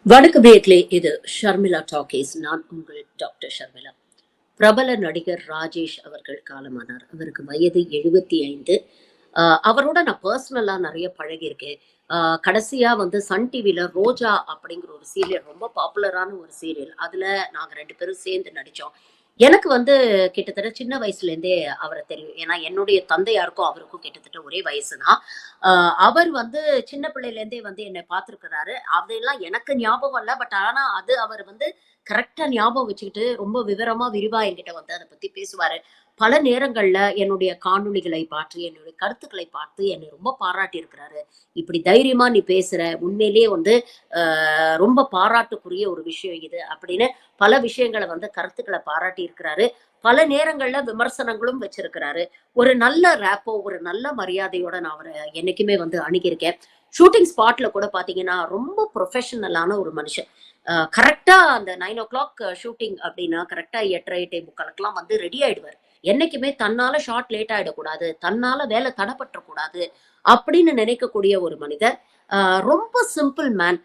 வணக்கம் நேயர்களே, இது ஷர்மிளா டாக்கீஸ். நான் உங்கள் டாக்டர் ஷர்மிளா. பிரபல நடிகர் ராஜேஷ் அவர்கள் காலமானார். அவருக்கு வயது 75. அவரோட நான் பர்சனலா நிறைய பழகியிருக்கேன். கடைசியா வந்து சன் டிவில ரோஜா அப்படிங்கிற ஒரு சீரியல், ரொம்ப பாப்புலரான ஒரு சீரியல். அதுல நாங்க 2 பேரும் சேர்ந்து நடிச்சோம். எனக்கு வந்து கிட்டத்தட்ட சின்ன வயசுலேருந்தே அவர தெரியும். ஏன்னா என்னுடைய தந்தையாருக்கும் அவருக்கும் கிட்டத்தட்ட ஒரே வயசு தான். அவர் வந்து சின்ன பிள்ளையிலேருந்தே வந்து என்னை பார்த்துருக்கிறாரு. அதெல்லாம் எனக்கு ஞாபகம் இல்ல. பட் ஆனா அது அவர் வந்து கரெக்ட்டா ஞாபகம் வச்சுக்கிட்டு, ரொம்ப விவரமா, விரிவா என்கிட்ட வந்து அத பத்தி பேசுவாரு. பல நேரங்கள்ல என்னுடைய காணொளிகளை பார்த்து, என்னுடைய கருத்துக்களை பார்த்து என்னை ரொம்ப பாராட்டியிருக்கிறாரு. "இப்படி தைரியமா நீ பேசுற. உண்மையிலேயே வந்து ரொம்ப பாராட்டுக்குரிய ஒரு விஷயம் இது." அப்படின்னு பல விஷயங்கள வந்து கருத்துக்கள பாராட்டியிருக்கிறாரு. பல நேரங்கள்ல விமர்சனங்களும் வச்சிருக்கிறாரு. ஒரு நல்ல ரேப்போ, ஒரு நல்ல மரியாதையோட நான் அவர என்னைக்குமே வந்து அணுகியிருக்கேன். ஷூட்டிங் ஸ்பாட்ல கூட பார்த்தீங்கன்னா, ரொம்ப புரொஃபஷனலான ஒரு மனுஷன். கரெக்ட்டா அந்த 9:00 ஷூட்டிங் அப்டின்னா, கரெக்ட்டா 8:30, 8:45க்கெல்லாம் வந்து ரெடி ஆயிடுவாரு. என்னைக்குமே தன்னால ஷாட் லேட் ஆயிடக்கூடாது. தன்னால வேல தடப்பட்டுறக்கூடாது. அப்படின்னு நினைக்கக்கூடிய ஒரு மனிதர். அ ரொம்ப சிம்பிள் மேன்.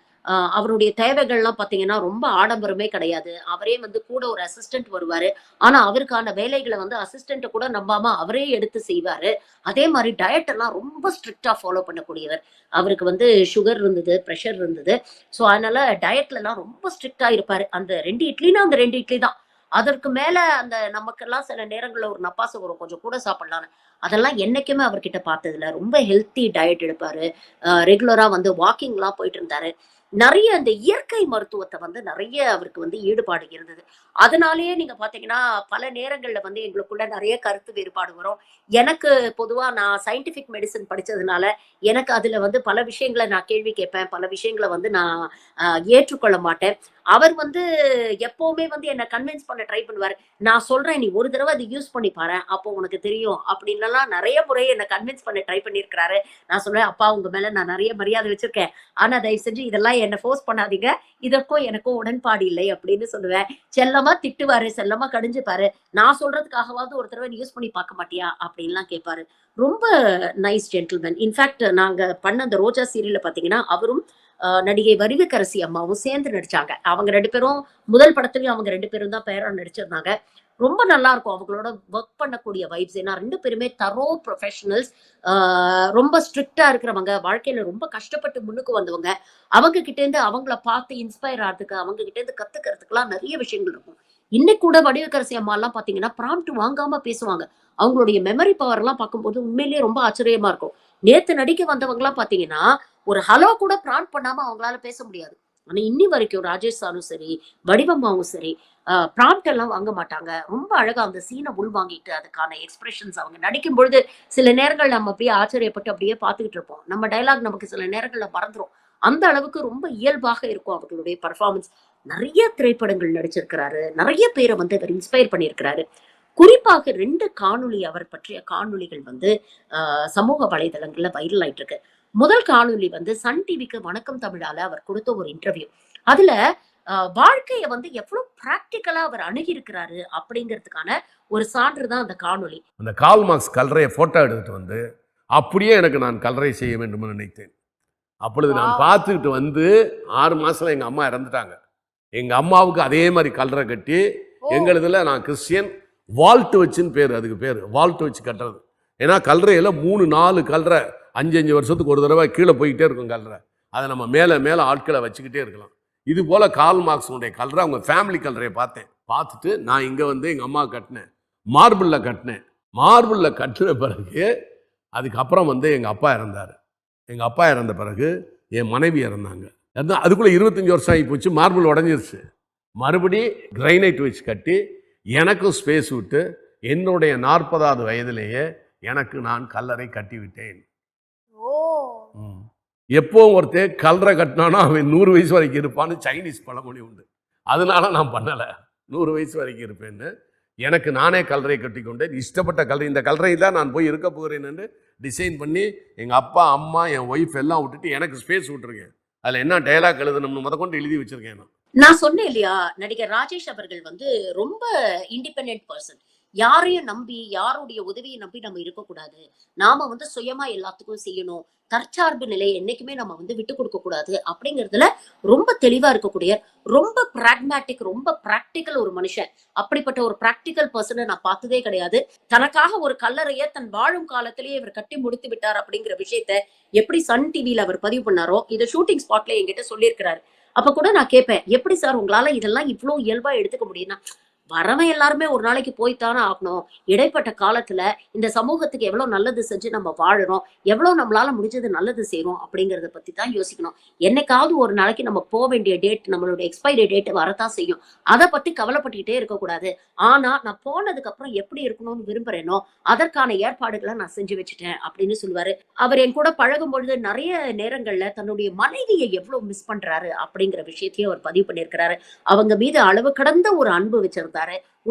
அவருடைய தேவைகள்லாம் பார்த்தீங்கன்னா, ரொம்ப ஆடம்பரமே கிடையாது. அவரே வந்து கூட ஒரு அசிஸ்டன்ட் வருவாரு. ஆனா, அவருக்கான வேலைகள வந்து அசிஸ்டன்ட்ட கூட நம்பாம அவரே எடுத்து செய்வாரு. அதே மாரி டயட் எல்லாம் ரொம்ப ஸ்ட்ரிக்ட்டா ஃபாலோ பண்ணக்கூடியவர். அவருக்கு வந்து சுகர் இருந்தது, பிரஷர் இருந்தது. ஸோ, அதனால டயட்லலாம் ரொம்ப ஸ்ட்ரிக்ட்டா இருப்பாரு. அந்த 2 இட்லினா, அந்த 2 இட்லி தான். அதற்கு மேல அந்த நமக்கெல்லாம் சில நேரங்கள்ல ஒரு நப்பாசை வரும். கொஞ்சம் கூட சாப்பிடலான்னு. அதெல்லாம் என்னைக்குமே அவர்கிட்ட பார்த்ததில்ல. ரொம்ப ஹெல்த்தி டயட் எடுப்பாரு. ரெகுலரா வந்து வாக்கிங்லாம் போயிட்டு இருந்தாரு. நெறைய இந்த இயற்கை மருத்துவத்த வந்து நெறைய அவருக்கு வந்து ஈடுபாடு இருந்தது. அதனாலேயே நீங்க பார்த்தீங்கன்னா, பல நேரங்கள்ல வந்து எங்களுக்குள்ள நெறைய கருத்து வேறுபாடு வரும். எனக்கு பொதுவா நான் சயன்டிஃபிக் மெடிசின் படிச்சதுனால, எனக்கு அதுல வந்து பல விஷயங்கள நான் கேள்வி கேட்பேன். பல விஷயங்கள வந்து நான் ஏற்றுக்கொள்ள மாட்டேன். அவர் வந்து எப்பவுமே வந்து என்ன கன்வின்ஸ் பண்ண ட்ரை பண்ணுவாரு. நான் சொல்றேன், "நீ ஒரு தடவ அத யூஸ் பண்ணி பாரேன். அப்போ உனக்கு தெரியும்." அப்படின்னுலாம் நெறைய முறை என்ன கன்வின்ஸ் பண்ண ட்ரை பண்ணியிருக்கிறாரு. நான் சொல்லுவேன், "அப்பா உங்க மேல நான் நெறைய மரியாதை வச்சிருக்கேன். ஆனா தயவு செஞ்சு இதெல்லாம் என்ன ஃபோர்ஸ் பண்ணாதீங்க. இதற்கும் எனக்கும் உடன்பாடு இல்லை." அப்படின்னு சொல்லுவேன். செல்லமா திட்டுவாரு, செல்லமா கடிஞ்சுப்பாரு. நான் சொல்றதுக்காகவாவது ஒரு தடவ நீ யூஸ் பண்ணி பார்க்க மாட்டியா? அப்படின்லாம் கேட்பாரு. ரொம்ப நைஸ் ஜென்டில்மேன். இன்ஃபாக்ட் நாங்க பண்ண அந்த ரோஜா சீரியல்ல பார்த்தீங்கன்னா, அவரும் நடிகை வரிவுக்கரசி அம்மாவும் சேர்ந்து நடிச்சாங்க. அவங்க 2 பேரும் முதல் படத்துலயும் அவங்க 2 பேரும் தான் பேரா நடிச்சிருந்தாங்க. ரொம்ப நல்லா இருக்கும் அவங்களோட வொர்க் பண்ணக்கூடிய வைப்ஸ். ஏன்னா 2 பேருமே தரோ புரொஃபஷனல்ஸ். ஆ ரொம்ப ஸ்ட்ரிக்ட்டா இருக்கிறவங்க. வாழ்க்கையில ரொம்ப கஷ்டப்பட்டு முன்னுக்கு வந்தவங்க. அவங்க கிட்டேருந்து அவங்கள பார்த்து இன்ஸ்பயர் ஆறதுக்கு, அவங்க கிட்டேருந்து கத்துக்கிறதுக்குலாம் நெறைய விஷயங்கள் இருக்கும். இன்னைக்கு கூட வடிவுக்கரசி அம்மாலாம் பார்த்தீங்கன்னா, ப்ராம்ப்ட் வாங்காம பேசுவாங்க. அவங்களுடைய மெமரி பவர்லாம் பார்க்கும்போது உண்மையிலேயே ரொம்ப ஆச்சரியமா இருக்கும். நேத்து நடிக்க வந்தவங்கலாம் பார்த்தீங்கன்னா, ஒரு ஹலோ கூட ப்ராம்ப்ட் பண்ணாம அவங்களால பேச முடியாது. ஆனா இன்னி வரைக்கும் ராஜேஷ் சாரும் சரி, வடிவம்மாவும் சரி, ப்ராம்ப்ட் எல்லாம் வாங்க மாட்டாங்க. ரொம்ப அழகா அந்த சீன உள்வாங்கிட்டு, அதுக்கான எக்ஸ்பிரஷன்ஸ் அவங்க நடிக்கும்பொழுது, சில நேரங்கள் நம்ம அப்படியே ஆச்சரியப்பட்டு அப்படியே பார்த்துக்கிட்டு இருப்போம். நம்ம டயலாக் நமக்கு சில நேரங்கள்ல மறந்துரும். அந்த அளவுக்கு ரொம்ப இயல்பாக இருக்கும் அவர்களுடைய பெர்ஃபார்மன்ஸ். நெறைய திரைப்படங்கள் நடிச்சிருக்கிறாரு. நெறைய பேர வந்து அவர் இன்ஸ்பயர் பண்ணியிருக்கிறாரு. குறிப்பாக 2 காணொளி அவர் பற்றிய காணொளிகள் வந்து சமூக வலைதளங்கள்ல வைரல் ஆயிட்டு இருக்கு. முதல் காணொளி வந்து சன் டிவிக்கு வணக்கம் தமிழால அவர் கொடுத்த ஒரு இன்டர்வியூ. அதுல வாழ்க்கைய வந்து எவ்ளோ பிராக்டிகலா அவர் அணுகியிருக்கிறாரு அப்படிங்கிறதுக்கான ஒரு சான்று தான் அந்த காணொளி. அந்த கார்ல் மார்க்ஸ் கல்லறையை போட்டோ எடுத்துட்டு வந்து அப்படியே எனக்கு நான் கல்லறை செய்ய வேண்டும் என்று நினைத்தேன். அப்பொழுது நான் பார்த்துக்கிட்டு வந்து 6 மாசத்துல எங்க அம்மா இறந்துட்டாங்க. எங்க அம்மாவுக்கு அதே மாதிரி கல்லறை கட்டி, எங்களுதுல நான் கிறிஸ்டியன் வால்ட் வச்சுன்னு பேர், அதுக்கு பேர் வால்ட் வச்சு கட்டுறது. ஏன்னா கல்லறையில 3, 4 கல்லறை 5 வருஷத்துக்கு ஒரு தடவை கீழே போய்கிட்டே இருக்கும் கல்லறை. அதை நம்ம மேலே மேலே ஆட்களை வச்சுக்கிட்டே இருக்கலாம். இது போல கார்ல் மார்க்ஸுடைய கல்லறை, அவங்க ஃபேமிலி கல்லறையை பார்த்தேன். பார்த்துட்டு நான் இங்கே வந்து எங்கள் அம்மா கட்டினேன், மார்பிளில் கட்டினேன். மார்பிளில் கட்டின பிறகு அதுக்கப்புறம் வந்து எங்கள் அப்பா இறந்தார். எங்கள் அப்பா இறந்த பிறகு என் மனைவி இறந்தாங்க. அதுக்குள்ளே 25 வருஷம் ஆகி போச்சு. மார்பிள் உடஞ்சிருச்சு. மறுபடி கிரைனைட் வச்சு கட்டி எனக்கும் ஸ்பேஸ் விட்டு என்னுடைய 40வது வயதிலேயே எனக்கு நான் கல்லறை கட்டி விட்டேன். எப்பவும் ஒருத்தர் கல்லறை கட்டினானா அவன் 100 வயசு வரைக்கும் இருப்பான்னு சைனீஸ் பழமொழி உண்டு. அதனால நான் பண்ணலை, 100 வயசு வரைக்கும் இருப்பேன்னு. எனக்கு நானே கல்லறை கட்டி கொண்டேன். இஷ்டப்பட்ட கல்லறை, இந்த கல்லறை தான் நான் போய் இருக்க போகிறேன் என்று டிசைன் பண்ணி எங்கள் அப்பா, அம்மா, என் ஒய்ஃப் எல்லாம் விட்டுட்டு எனக்கு ஸ்பேஸ் விட்டுருக்கேன். அதில் என்ன டயலாக் எழுதணும்னு முதற்கொண்டு எழுதி வச்சிருக்கேன். நான் சொன்னேன் இல்லையா, நடிகர் ராஜேஷ் அவர்கள் வந்து ரொம்ப இண்டிபெண்டன்ட் பெர்சன். யாரையும் நம்பி யாருடைய உதவியை நம்பி நம்ம இருக்கக்கூடாது. நாம வந்து சுயமா எல்லாத்துக்கும் செய்யணும். தற்சார்பு நிலையை என்னைக்குமே நம்ம வந்து விட்டு கொடுக்க கூடாது அப்படிங்கிறதுல ரொம்ப தெளிவா இருக்கக்கூடிய, ரொம்ப பிராக்மேட்டிக், ரொம்ப பிராக்டிக்கல் ஒரு மனுஷன். அப்படிப்பட்ட ஒரு பிராக்டிக்கல் பர்சனை நான் பார்த்ததே கிடையாது. தனக்காக ஒரு கல்லறைய தன் வாழும் காலத்திலேயே இவர் கட்டி முடித்து விட்டார் அப்படிங்கிற விஷயத்த எப்படி சன் டிவில அவர் பதிவு பண்ணாரோ, இத ஷூட்டிங் ஸ்பாட்ல என்கிட்ட சொல்லியிருக்கிறாரு. அப்ப கூட நான் கேட்பேன், எப்படி சார் உங்களால இதெல்லாம் இவ்ளோ இயல்பா எடுத்துக்க முடியும்னா, வரவன் எல்லாருமே ஒரு நாளைக்கு போய் தானே ஆகணும். இடைப்பட்ட காலத்துல இந்த சமூகத்துக்கு எவ்வளவு நல்லது செஞ்சு நம்ம வாழுறோம், எவ்வளவு நம்மளால முடிஞ்சது நல்லது செய்றோம் அப்படிங்கிறத பத்தி தான் யோசிக்கணும். என்னைக்காவது ஒரு நாளைக்கு நம்ம போ வேண்டிய டேட், நம்மளுடைய எக்ஸ்பைரி டேட் வரத்தான் செய்யும். அத பத்தி கவலைப்பட்டுக்கிட்டே இருக்கக்கூடாது. ஆனா நான் போனதுக்கு அப்புறம் எப்படி இருக்கணும்னு விரும்புறேனோ அதற்கான ஏற்பாடுகளை நான் செஞ்சு வச்சுட்டேன் அப்படின்னு சொல்லுவாரு. அவர் என் கூட பழகும் பொழுது நிறைய நேரங்கள்ல தன்னுடைய மனைவியை எவ்வளவு மிஸ் பண்றாரு அப்படிங்கிற விஷயத்தையும் அவர் பதிவு பண்ணியிருக்கிறாரு. அவங்க மீது அளவு கடந்த ஒரு அன்பு வச்சிருந்தாரு.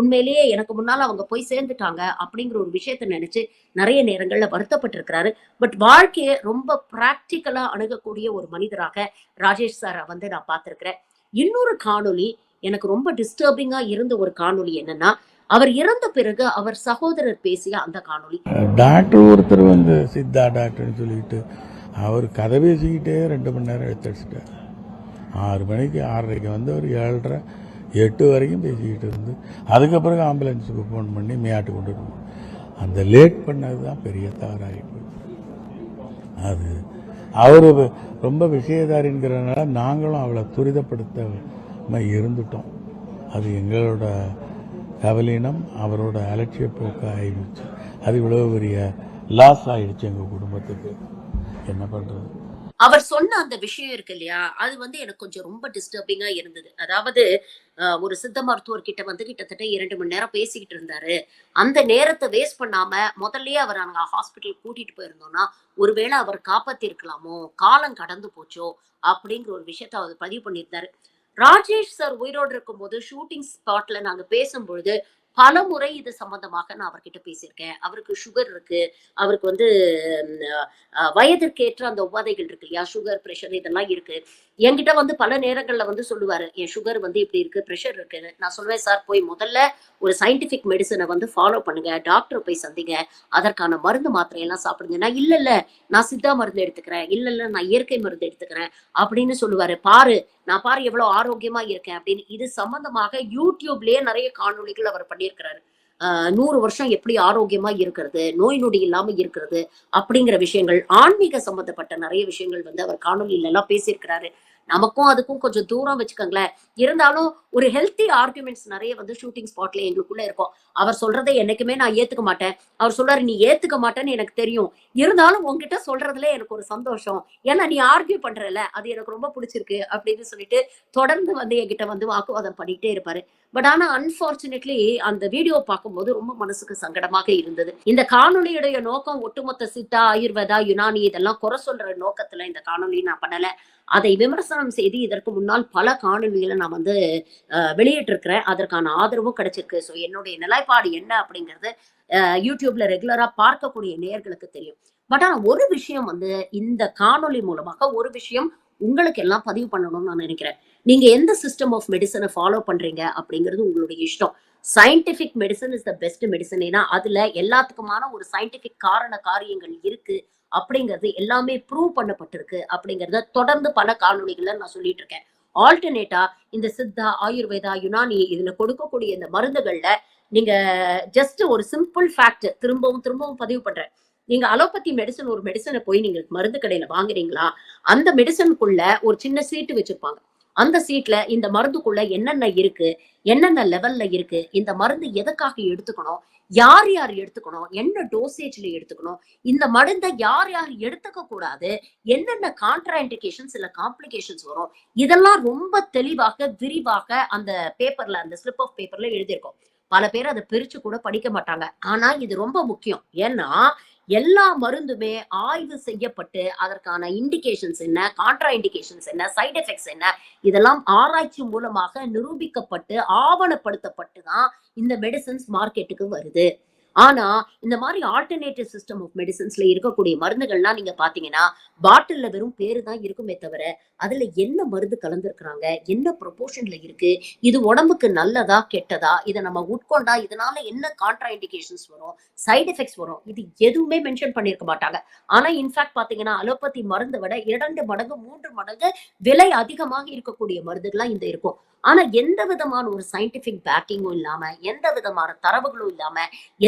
உண்மையிலேயே எனக்கு முன்னால அவங்க போய் சேர்ந்துட்டாங்க அப்படிங்கிற ஒரு விஷயத்த நினைச்சு நிறைய நேரங்கள்ல வருத்தப்பட்டிருக்கிறாரு. பட் வாழ்க்கையை ரொம்ப பிராக்டிக்கலா அணுகக்கூடிய ஒரு மனிதராக ராஜேஷ் சாரை வந்து நான் பார்த்திருக்கிறேன். இன்னொரு காணொளி எனக்கு ரொம்ப டிஸ்டர்பிங்கா இருந்த ஒரு காணொளி என்னன்னா, அவர் இறந்த பிறகு அவர் சகோதரர் பேசிய அந்த காணொளி. டாக்டர் ஒருத்தர் வந்து சித்தா டாக்டர்னு சொல்லிட்டு அவர் கதை பேசிக்கிட்டே 2 மணி நேரம் எடுத்துட்டார். 6 மணிக்கு 6:30க்கு வந்து ஒரு 7:30 8 வரைக்கும் பேசிக்கிட்டு இருந்து அதுக்கப்புறம் ஆம்புலன்ஸுக்கு ஃபோன் பண்ணி மேயாட்டு கொண்டு போய் அந்த லேட் பண்ணது தான் பெரிய தவறாகிட்டு. அது அவர் ரொம்ப விஷயதாரிங்கிறதுனால நாங்களும் அவளை துரிதப்படுத்த இருந்துட்டோம். அது எங்களோட கவலினம், அவரோட அலட்சிய போக்கு ஆயிடுச்சு. அது இவ்வளவு பெரிய லாஸ் ஆயிடுச்சு எங்கள் குடும்பத்துக்கு. என்ன பண்ணுறது? அவர் சொன்ன அந்த விஷயம் இருக்கு இல்லையா, அது வந்து எனக்கு கொஞ்சம் ரொம்ப டிஸ்டர்பிங்கா இருந்தது. அதாவது ஒரு சித்த மருத்துவர் கிட்ட வந்து கிட்டத்தட்ட 2 மணி நேரம் பேசிக்கிட்டு இருந்தாரு. அந்த நேரத்தை வேஸ்ட் பண்ணாம முதல்லயே அவர் நாங்க ஹாஸ்பிட்டல் கூட்டிட்டு போயிருந்தோம்னா ஒருவேளை அவர் காப்பாத்தி இருக்கலாமோ, காலம் கடந்து போச்சோ அப்படிங்கிற ஒரு விஷயத்த அவர் பதிவு பண்ணியிருந்தாரு. ராஜேஷ் சார் உயிரோடு இருக்கும்போது ஷூட்டிங் ஸ்பாட்ல நாங்க பேசும்பொழுது பல முறை இது சம்பந்தமாக நான் அவர்கிட்ட பேசியிருக்கேன். அவருக்கு சுகர் இருக்கு. அவருக்கு வந்து வயதிற்கேற்ற அந்த உபாதைகள் இருக்கு இல்லையா, சுகர், பிரஷர் இதெல்லாம் இருக்கு. என்கிட்ட வந்து பல நேரங்கள்ல வந்து சொல்லுவாரு, என் சுகர் வந்து இப்படி இருக்கு, பிரஷர் இருக்குன்னு. நான் சொல்வேன், சார் போய் முதல்ல ஒரு சயின்டிபிக் மெடிசனை வந்து ஃபாலோ பண்ணுங்க, டாக்டரை போய் சந்திங்க, அதற்கான மருந்து மாத்திரை எல்லாம் சாப்பிடுங்க. நான் இல்ல நான் சித்தா மருந்து எடுத்துக்கிறேன், இல்ல நான் இயற்கை மருந்து எடுத்துக்கிறேன் அப்படின்னு சொல்லுவாரு. பாரு நான் பாரு எவ்வளவு ஆரோக்கியமா இருக்கேன் அப்படின்னு. இது சம்பந்தமாக யூடியூப்லயே நிறைய காணொளிகள் அவர் பண்ணியிருக்கிறாரு. 100 வருஷம் எப்படி ஆரோக்கியமா இருக்கிறது, நோய் நொடி இல்லாம இருக்கிறது அப்படிங்கிற விஷயங்கள், ஆன்மீக சம்பந்தப்பட்ட நிறைய விஷயங்கள் வந்து அவர் காணொலியில எல்லாம் பேசியிருக்கிறாரு. நமக்கும் அதுக்கும் கொஞ்சம் தூரம் வச்சுக்கோங்களேன். இருந்தாலும் ஒரு ஹெல்த்தி ஆர்குமெண்ட்ஸ் நிறைய வந்து ஷூட்டிங் ஸ்பாட்ல எங்களுக்குள்ள இருக்கும். அவர் சொல்றதை என்னைக்குமே நான் ஏத்துக்க மாட்டேன். அவர் சொல்றாரு, நீ ஏத்துக்க மாட்டேன்னு எனக்கு தெரியும், இருந்தாலும் உன்கிட்ட சொல்றதுல எனக்கு ஒரு சந்தோஷம், ஏன்னா நீ ஆர்கியூ பண்றல, அது எனக்கு ரொம்ப பிடிச்சிருக்கு அப்படின்னு சொல்லிட்டு தொடர்ந்து வந்து என்கிட்ட வந்து வாக்குவாதம் பண்ணிட்டே இருப்பாரு. பட் ஆனா அன்பார்ச்சுனேட்லி அந்த வீடியோ பார்க்கும்போது ரொம்ப மனசுக்கு சங்கடமாக இருந்தது. இந்த காணொலியுடைய நோக்கம் ஒட்டுமொத்த சித்தா, ஆயுர்வேதா, யுனானி இதெல்லாம் குறை சொல்ற நோக்கத்துல இந்த காணொலி நான் பண்ணல. அதை விமர்சனம் செய்து இதற்கு முன்னால் பல காணொலிகளை நான் வந்து வெளியிட்டிருக்கிறேன். அதற்கான ஆதரவும் கிடைச்சிருக்கு. ஸோ என்னுடைய நிலைப்பாடு என்ன அப்படிங்கிறது யூடியூப்ல ரெகுலரா பார்க்கக்கூடிய நேயர்களுக்கு தெரியும். பட் ஆனா ஒரு விஷயம் வந்து இந்த காணொலி மூலமாக ஒரு விஷயம் உங்களுக்கு எல்லாம் பதிவு பண்ணணும்னு நான் நினைக்கிறேன். நீங்க எந்த சிஸ்டம் ஆஃப் மெடிசனை ஃபாலோ பண்றீங்க அப்படிங்கிறது உங்களுடைய இஷ்டம். Scientific medicine is the best medicine. ஏன்னா அதுல எல்லாத்துக்குமான ஒரு சயின்டிபிக் காரண காரியங்கள் இருக்கு அப்படிங்கிறது எல்லாமே ப்ரூவ் பண்ணப்பட்டிருக்கு அப்படிங்கறத தொடர்ந்து பல காணொளிகள்ல நான் சொல்லிட்டு இருக்கேன். ஆல்டர்னேட்டா இந்த சித்தா, ஆயுர்வேதா, யுனானி இதுல கொடுக்கக்கூடிய இந்த மருந்துகள்ல நீங்க ஜஸ்ட் ஒரு சிம்பிள் ஃபேக்ட் திரும்பவும் திரும்பவும் பதிவு பண்றேன். நீங்க அலோபதி மெடிசன் ஒரு மெடிசனை போய் நீங்க மருந்து கடையில வாங்குறீங்களா, அந்த மெடிசனுக்குள்ள ஒரு சின்ன சீட்டு வச்சிருப்பாங்க. அந்த சீட்ல இந்த மருந்துக்குள்ள என்னென்ன இருக்கு, என்னென்ன லெவல்ல இருக்கு, இந்த மருந்து எதுக்காக எடுத்துக்கணும், யார் யார் எடுத்துக்கணும், என்ன டோசேஜ்ல எடுத்துக்கணும், இந்த மருந்தை யார் யார் எடுத்துக்க கூடாது, என்னென்ன கான்ட்ரா இண்டிகேஷன்ஸ் இல்ல காம்ப்ளிகேஷன்ஸ் வரும், இதெல்லாம் ரொம்ப தெளிவாக விரிவாக அந்த பேப்பர்ல, அந்த ஸ்லிப் ஆஃப் பேப்பர்ல எழுதியிருக்கும். பல பேர் அதை பிரிச்சு கூட படிக்க மாட்டாங்க. ஆனா இது ரொம்ப முக்கியம். ஏன்னா எல்லா மருந்துமே ஆய்வு செய்யப்பட்டு அதற்கான இண்டிகேஷன்ஸ் என்ன, கான்ட்ரா இண்டிகேஷன்ஸ் என்ன, சைடு எஃபெக்ட்ஸ் என்ன, இதெல்லாம் ஆராய்ச்சி மூலமாக நிரூபிக்கப்பட்டு ஆவணப்படுத்தப்பட்டு தான் இந்த மெடிசன்ஸ் மார்க்கெட்டுக்கு வருது. ஆனா இந்த மாதிரி ஆல்டர்னேட்டிவ் சிஸ்டம் ஆஃப் மெடிசன்ஸ்ல இருக்கக்கூடிய மருந்துகள்லாம் நீங்க பாத்தீங்கன்னா பாட்டில்ல வெறும் பேரு தான் இருக்குமே தவிர அதுல என்ன மருந்து கலந்துருக்குறாங்க, என்ன ப்ரொபோர்ஷன்ல இருக்கு, இது உடம்புக்கு நல்லதா கெட்டதா, இதை நம்ம உட்கொண்டா இதனால என்ன கான்ட்ரா இண்டிகேஷன்ஸ் வரும், சைடு எஃபெக்ட்ஸ் வரும், இது எதுவுமே மென்ஷன் பண்ணியிருக்க மாட்டாங்க. ஆனா இன்ஃபேக்ட் பாத்தீங்கன்னா அலோபதி மருந்தை விட 2 மடங்கு 3 மடங்கு விலை அதிகமாக இருக்கக்கூடிய மருந்துகள்லாம் இந்த இருக்கும். ஆனா எந்த விதமான ஒரு சயின்டிபிக் பேக்கிங்கும் இல்லாம, எந்த விதமான தரவுகளும் இல்லாம,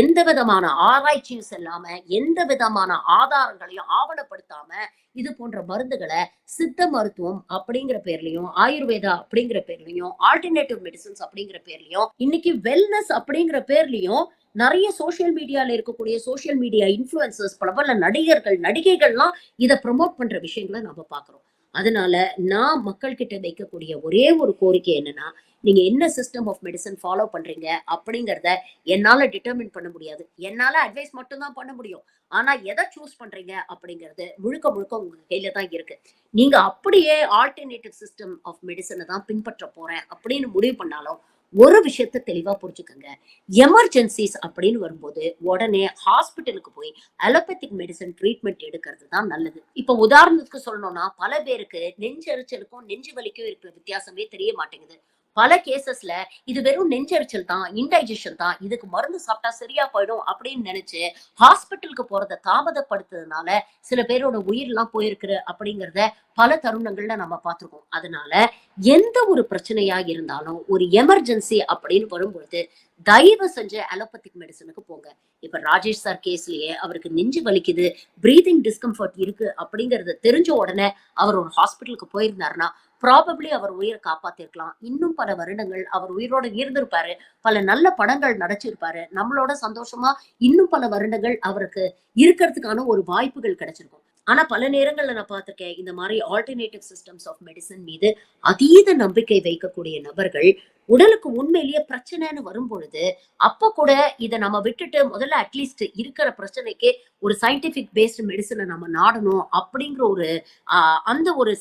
எந்த விதமான ஆராய்ச்சியும் இல்லாம, எந்த விதமான ஆதாரங்களையும் ஆவணப்படுத்தாம இது போன்ற மருந்துகளை சித்த மருத்துவம் அப்படிங்கிற பேர்லயும், ஆயுர்வேதா அப்படிங்கிற பேர்லயும், ஆல்டர்னேட்டிவ் மெடிசன்ஸ் அப்படிங்கிற பேர்லயும், இன்னைக்கு வெல்னஸ் அப்படிங்கிற பேர்லயும் நிறைய சோசியல் மீடியால இருக்கக்கூடிய சோசியல் மீடியா இன்ஃபுளுசர்ஸ், பிரபல நடிகர்கள், நடிகைகள்லாம் இதை ப்ரமோட் பண்ற விஷயங்களை நம்ம பாக்குறோம். அதனால நான் மக்கள் கிட்ட வைக்கக்கூடிய ஒரே ஒரு கோரிக்கை என்னன்னா, நீங்க என்ன சிஸ்டம் ஆஃப் மெடிசன் ஃபாலோ பண்றீங்க அப்படிங்கறத என்னால டிட்டர்மின் பண்ண முடியாது. என்னால அட்வைஸ் மட்டும் தான் பண்ண முடியும். ஆனா எதை சூஸ் பண்றீங்க அப்படிங்கிறது முழுக்க முழுக்க உங்க கையில தான் இருக்கு. நீங்க அப்படியே ஆல்டர்னேட்டிவ் சிஸ்டம் ஆஃப் மெடிசனை தான் பின்பற்ற போறேன் அப்படின்னு முடிவு பண்ணாலும் ஒரு விஷயத்த தெளிவா புரிஞ்சுக்கங்க. எமர்ஜென்சிஸ் அப்படின்னு வரும்போது உடனே ஹாஸ்பிட்டலுக்கு போய் அலோபதிக் மெடிசன் ட்ரீட்மெண்ட் எடுக்கிறது தான் நல்லது. இப்ப உதாரணத்துக்கு சொல்லணும்னா பல பேருக்கு நெஞ்செரிச்சலுக்கும் நெஞ்சு வலிக்கும் இருக்கிற வித்தியாசமே தெரிய மாட்டேங்குது. பல கேசஸ்ல இது வெறும் நெஞ்செரிச்சல் தான், இன்டைஜஷன் தான், இதுக்கு மருந்து சாப்பிட்டா சரியா போயிடும் அப்படின்னு நினைச்சு ஹாஸ்பிட்டலுக்கு போறதை தாமதப்படுத்துறதுனால சில பேரோட உயிரெல்லாம் போயிருக்கு அப்படிங்கிறத பல தருணங்கள்ல நம்ம பார்த்திருக்கோம். அதனால எந்த ஒரு பிரச்சனையா இருந்தாலும் ஒரு எமர்ஜென்சி அப்படின்னு வரும்பொழுது தயவு செஞ்சு அலோபதிக் மெடிசனுக்கு போங்க. இப்ப ராஜேஷ் சார் கேஸ்லயே அவருக்கு நெஞ்சு வலிக்குது, பிரீதிங் டிஸ்கம்ஃபர்ட் இருக்கு அப்படிங்கறது தெரிஞ்ச உடனே அவர் ஒரு ஹாஸ்பிட்டலுக்கு போயிருந்தாருன்னா ப்ராபப்ளி அவர் உயிரை காப்பாத்திருக்கலாம். இன்னும் பல வருடங்கள் அவர் உயிரோட இருந்திருப்பாரு, பல நல்ல படங்கள் நடிச்சிருப்பாரு, நம்மளோட சந்தோஷமா இன்னும் பல வருடங்கள் அவருக்கு இருக்கிறதுக்கான ஒரு வாய்ப்புகள் கிடைச்சிருக்கும். ஆனா பல நேரங்கள்ல நான் பார்த்திருக்கேன், இந்த மாதிரி ஆல்டர்னேட்டிவ் சிஸ்டம்ஸ் ஆஃப் மெடிசன் மீது அதீத நம்பிக்கை வைக்கக்கூடிய நபர்கள் உடலுக்கு உண்மையிலேயே பிரச்சனைன்னு வரும் பொழுது அப்ப கூட இதை நம்ம விட்டுட்டு முதல்ல அட்லீஸ்ட் இருக்கிற பிரச்சனைக்கு ஒரு சயின்டிபிக் பேஸ்ட் மெடிசனை நம்ம நாடணும் அப்படிங்கிற ஒரு அந்த ஒரு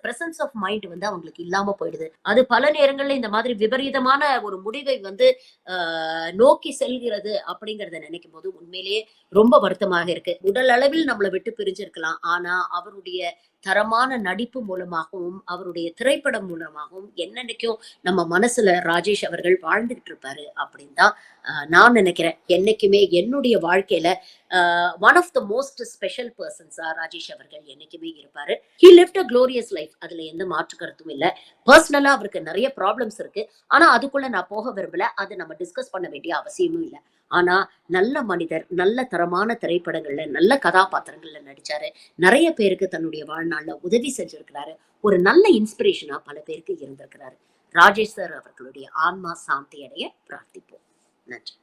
பிரசன்ஸ் ஆஃப் மைண்ட் வந்து அவங்களுக்கு இல்லாம போயிடுது. அது பல நேரங்கள்ல இந்த மாதிரி விபரீதமான ஒரு முடிவை வந்து நோக்கி செல்கிறது அப்படிங்கறத நினைக்கும் போது உண்மையிலேயே ரொம்ப வருத்தமாக இருக்கு. உடல் அளவில் நம்மளை விட்டு பிரிஞ்சிருக்கலாம், ஆனா அவருடைய தரமான நடிப்பு மூலமாகவும் அவருடைய திரைப்படம் மூலமாகவும் என்னன்னைக்கும் நம்ம மனசுல ராஜேஷ் அவர்கள் வாழ்ந்துகிட்டு இருப்பாரு அப்படின்னு தான் நான் நினைக்கிறேன். என்னைக்குமே என்னுடைய வாழ்க்கையில one of the most special பர்சன்ஸா ராஜேஷ் அவர்கள் என்னைக்குமே இருப்பாரு. He lived a glorious life, அதுல எந்த மாற்று கருத்தும் இல்ல. பர்சனலா அவருக்கு நிறைய ப்ராப்ளம்ஸ் இருக்கு, ஆனா அதுக்குள்ள நான் போக விரும்பல, அது நம்ம டிஸ்கஸ் பண்ண வேண்டிய அவசியமும் இல்லை. ஆனா நல்ல மனிதர், நல்ல தரமான திரைப்படங்கள்ல நல்ல கதாபாத்திரங்கள்ல நடிச்சாரு, நிறைய பேருக்கு தன்னுடைய வாழ்நாள்ல உதவி செஞ்சிருக்கிறாரு, ஒரு நல்ல இன்ஸ்பிரேஷனா பல பேருக்கு இருந்திருக்கிறாரு. ராஜேஷ் சார் அவர்களுடைய ஆன்மா சாந்தி அடைய பிரார்த்திப்போம். நன்றி.